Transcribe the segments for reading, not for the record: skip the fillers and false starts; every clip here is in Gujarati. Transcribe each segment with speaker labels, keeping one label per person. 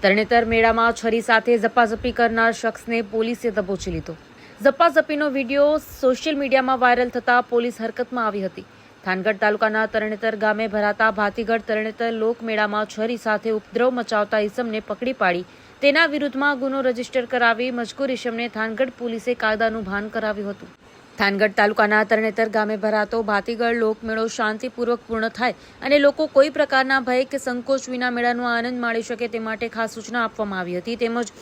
Speaker 1: તરણેતર મેળામાં છરી સાથે ઝપાઝપી કરનાર શખ્સને પોલીસે દબોચી લીધો। ઝપાઝપીનો વિડીયો સોશિયલ મીડિયામાં વાયરલ થતા પોલીસ હરકતમાં આવી હતી। થાનગઢ તાલુકાના તરણેતર ગામે ભરાતા ભાતીગઢ તરણેતર લોકમેળામાં છરી સાથે ઉપદ્રવ મચાવતા ઈસમને પકડી પાડી તેના વિરુદ્ધમાં ગુનો રજીસ્ટર કરાવી મજકૂર ઈસમને થાનગઢ પોલીસે કાયદાનું ભાન કરાવ્યું હતું। થાનગઢ તાલુકાના તરણેતર ગામે ભરાતો ભાતીગઢ લોકમેળો શાંતિપૂર્વક પૂર્ણ થાય અને લોકો કોઈ પ્રકારના ભય કે સંકોચ વિના મેળાનો આનંદ માણી શકે તે માટે ખાસ સૂચના આપવામાં આવી હતી। તેમજ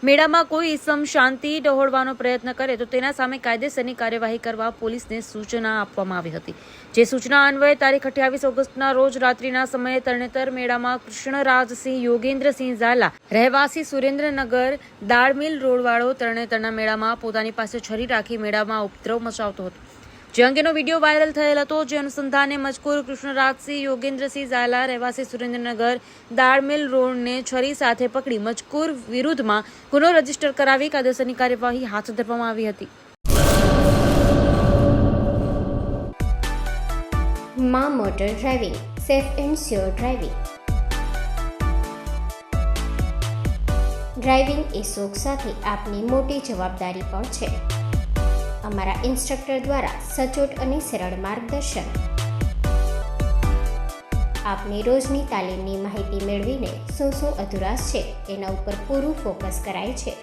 Speaker 1: મેળામાં કોઈ ઈસમ શાંતિ ડહોળવાનો પ્રયત્ન કરે તો તેના સામે કાયદેસરની કાર્યવાહી કરવા પોલીસને સૂચના આપવામાં આવી હતી। જે સૂચના અન્વયે તારીખ 28 ઓગસ્ટના રોજ રાત્રિના સમયે તરણેતર મેળામાં કૃષ્ણરાજસિંહ યોગેન્દ્રસિંહ ઝાલા રહેવાસી સુરેન્દ્રનગર દાળમિલ રોડવાળો તરણેતરના મેળામાં પોતાની પાસે છરી રાખી મેળામાં ઉપદ્રવ મચાવતો હતો। જે અંગેનો વિડીયો વાયરલ થયેલ હતો। જે અનુસંધાને મજકૂર કૃષ્ણરાજસિંહ યોગેન્દ્રસિંહ ઝાલા રહેવાસી સુરેન્દ્રનગર દાળમિલ રોડને છરી સાથે પકડી મજકૂર વિરુદ્ધમાં ગુનો રજીસ્ટર કરાવી કાયદેસરની કાર્યવાહી હાથ ધરવામાં આવી હતી।
Speaker 2: માં motor driving, safe and sure driving. Driving એ શોખ સાથે આપની મોટી જવાબદારી પણ છે। અમારા ઇન્સ્ટ્રક્ટર દ્વારા સચોટ અને સરળ માર્ગદર્શન આપની રોજની તાલીમની માહિતી મેળવીને શું અધુરાશ છે એના ઉપર પૂરું ફોકસ કરાય છે।